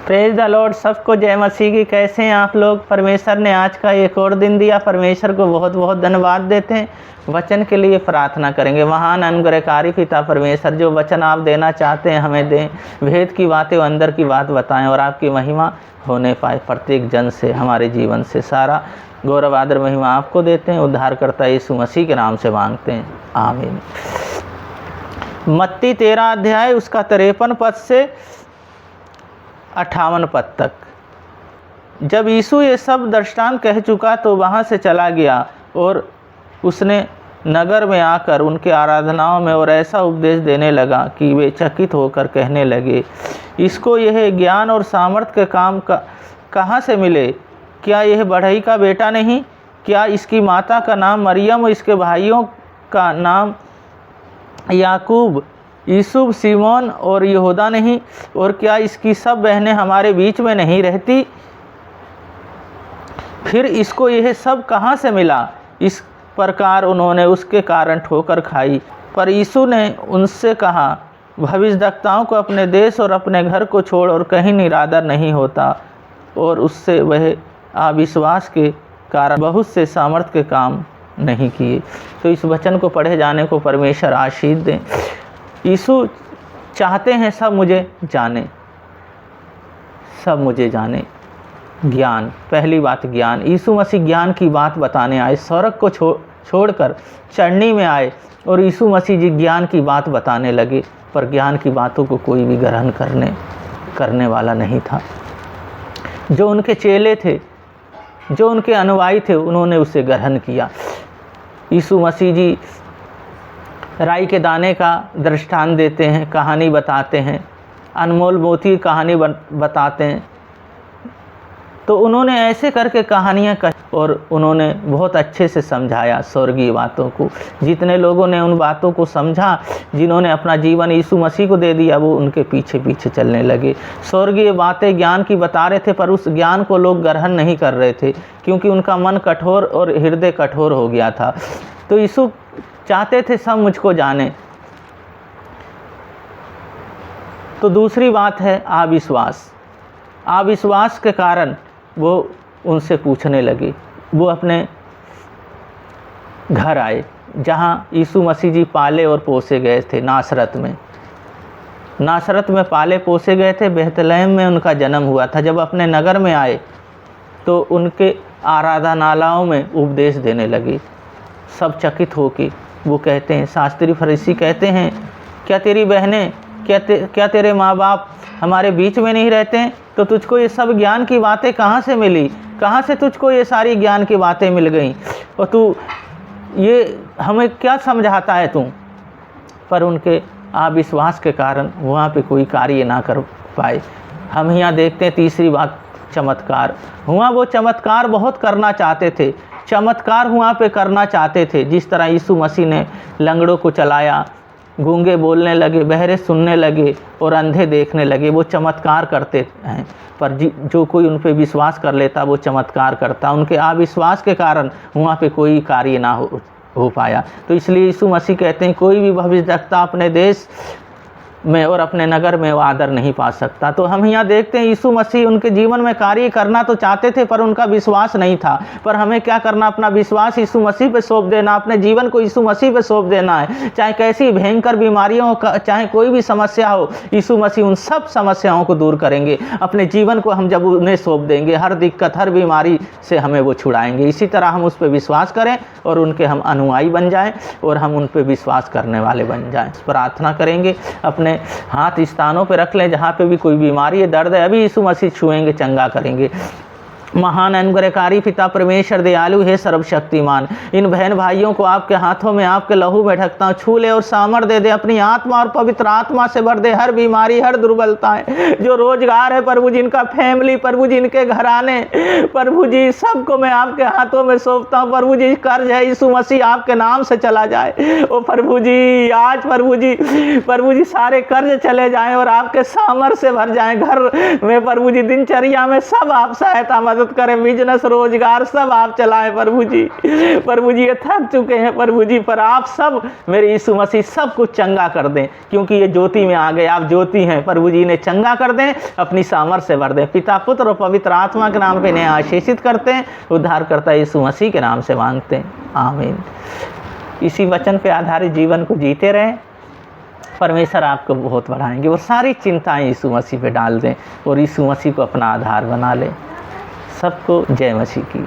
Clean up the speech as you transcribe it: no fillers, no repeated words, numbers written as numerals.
Praise the Lord, सबको जय मसीह की। कैसे हैं आप लोग? परमेश्वर ने आज का एक और दिन दिया, परमेश्वर को बहुत बहुत धन्यवाद देते हैं। वचन के लिए प्रार्थना करेंगे। महान अनुग्रहकारी पिता परमेश्वर, जो वचन आप देना चाहते हैं हमें दें। भेद की बातें और अंदर की बात बताएं और आपकी महिमा होने पाए प्रत्येक जन से, हमारे जीवन से। सारा गौरव आदर महिमा आपको देते हैं। उद्धारकर्ता यीशु मसीह के नाम से मांगते हैं, आमीन। मत्ती 13 अध्याय उसका 53 पद से 58 पद तक। जब यीशु ये सब दृष्टांत कह चुका तो वहाँ से चला गया और उसने नगर में आकर उनके आराधनाओं में और ऐसा उपदेश देने लगा कि वे चकित होकर कहने लगे, इसको यह ज्ञान और सामर्थ्य के काम कहाँ से मिले? क्या यह बढ़ई का बेटा नहीं? क्या इसकी माता का नाम मरियम और इसके भाइयों का नाम याकूब, यूसुफ, सीमोन और यहूदा नहीं? और क्या इसकी सब बहनें हमारे बीच में नहीं रहती? फिर इसको यह सब कहाँ से मिला? इस प्रकार उन्होंने उसके कारण ठोकर खाई। पर यीशु ने उनसे कहा, भविष्यद्वक्ताओं को अपने देश और अपने घर को छोड़ और कहीं निरादर नहीं होता। और उससे वह अविश्वास के कारण बहुत से सामर्थ्य के काम नहीं किए। तो इस वचन को पढ़े जाने को परमेश्वर आशीष दें। यीशु चाहते हैं सब मुझे जाने, सब मुझे जाने। ज्ञान, पहली बात ज्ञान। यीशु मसीह ज्ञान की बात बताने आए, स्वर्ग को छोड़कर चढ़नी में आए और यीशु मसीह जी ज्ञान की बात बताने लगे। पर ज्ञान की बातों को कोई भी ग्रहण करने वाला नहीं था। जो उनके चेले थे, जो उनके अनुयायी थे, उन्होंने उसे ग्रहण किया। यीशु मसीह जी राई के दाने का दृष्टांत देते हैं, कहानी बताते हैं, अनमोल मोती की कहानी बताते हैं। तो उन्होंने ऐसे करके कहानियाँ कही और उन्होंने बहुत अच्छे से समझाया स्वर्गीय बातों को। जितने लोगों ने उन बातों को समझा, जिन्होंने अपना जीवन यीशु मसीह को दे दिया, वो उनके पीछे पीछे चलने लगे। स्वर्गीय बातें ज्ञान की बता रहे थे, पर उस ज्ञान को लोग ग्रहण नहीं कर रहे थे, क्योंकि उनका मन कठोर और हृदय कठोर हो गया था। तो यीशु चाहते थे सब मुझको जाने। तो दूसरी बात है अविश्वास। अविश्वास के कारण वो उनसे पूछने लगे। वो अपने घर आए जहाँ यीशु मसीह जी पाले और पोसे गए थे, नासरत में। नासरत में पाले पोसे गए थे, बेतलहम में उनका जन्म हुआ था। जब अपने नगर में आए तो उनके आराधनालयों में उपदेश देने लगे। सब चकित होके वो कहते हैं, शास्त्री फरीसी कहते हैं, क्या तेरी बहनें, क्या तेरे माँ बाप हमारे बीच में नहीं रहते हैं? तो तुझको ये सब ज्ञान की बातें कहाँ से मिली? कहाँ से तुझको ये सारी ज्ञान की बातें मिल गई? और तू ये हमें क्या समझाता है तू? पर उनके अविश्वास के कारण वहाँ पे कोई कार्य ना कर पाए। हम यहाँ देखते हैं तीसरी बात, चमत्कार हुआ। वो चमत्कार बहुत करना चाहते थे, चमत्कार वहाँ पे करना चाहते थे। जिस तरह यीशु मसीह ने लंगड़ों को चलाया, गूंगे बोलने लगे, बहरे सुनने लगे और अंधे देखने लगे। वो चमत्कार करते हैं, पर जो कोई उन पे विश्वास कर लेता वो चमत्कार करता। उनके अविश्वास के कारण वहाँ पे कोई कार्य ना हो पाया। तो इसलिए यीशु मसीह कहते हैं, कोई भी भविष्यद्वक्ता अपने देश में और अपने नगर में वो आदर नहीं पा सकता। तो हम यहाँ देखते हैं यीशु मसीह उनके जीवन में कार्य करना तो चाहते थे, पर उनका विश्वास नहीं था। पर हमें क्या करना? अपना विश्वास यीशु मसीह पे सौंप देना, अपने जीवन को यीशु मसीह पे सौंप देना है। चाहे कैसी भयंकर बीमारियां हो, चाहे कोई भी समस्या हो, यीशु मसीह उन सब समस्याओं को दूर करेंगे। अपने जीवन को हम जब उन्हें सौंप देंगे, हर दिक्कत, हर बीमारी से हमें वो छुड़ाएंगे। इसी तरह हम उस पर विश्वास करें और उनके हम अनुयायी बन जाएं और हम उन पर विश्वास करने वाले बन जाएं। प्रार्थना करेंगे, अपने हाथ स्थानों पे रख लें जहाँ पे भी कोई बीमारी है, दर्द है, अभी यीशु मसीह छुएंगे, चंगा करेंगे। महान अनुग्रहकारी पिता परमेश्वर दयालु है सर्वशक्तिमान, इन बहन भाइयों को आपके हाथों में, आपके लहू में ढकता हूँ। छू ले और सामर्थ दे दे, अपनी आत्मा और पवित्र आत्मा से भर दे। हर बीमारी, हर दुर्बलताएं, जो रोजगार है प्रभु, जिनका फैमिली प्रभु, जिनके घराने प्रभु जी, सबको मैं आपके हाथों में सौंपता हूँ। प्रभु जी, कर्ज है यीशु मसीह आपके नाम से चला जाए। ओ प्रभु जी, आज प्रभु जी सारे कर्ज चले जाएं और आपके सामर्थ से भर जाएं। घर में प्रभु जी, दिनचर्या में सब आप सहायता मदद मदद करें, बिजनेस रोजगार सब आप चलाएं प्रभु जी। प्रभु जी ये थक चुके हैं प्रभु जी, पर आप सब मेरे यीशु मसीह सब कुछ चंगा कर दें, क्योंकि ये ज्योति में आ गए, आप ज्योति हैं प्रभु जी, इन्हें चंगा कर दें, अपनी सामर्थ्य से भर दें। पिता पुत्र और पवित्र आत्मा के नाम पे इन्हें आशीषित करते हैं, उद्धार करता यीशु मसीह के नाम से मांगते हैं, आमीन। इसी वचन पे आधारित जीवन को जीते रहें, परमेश्वर आपको बहुत बढ़ाएंगे, और सारी चिंताएं यीशु मसीह पे डाल दें और यीशु मसीह को अपना आधार बना लें। सबको जय मसीह की।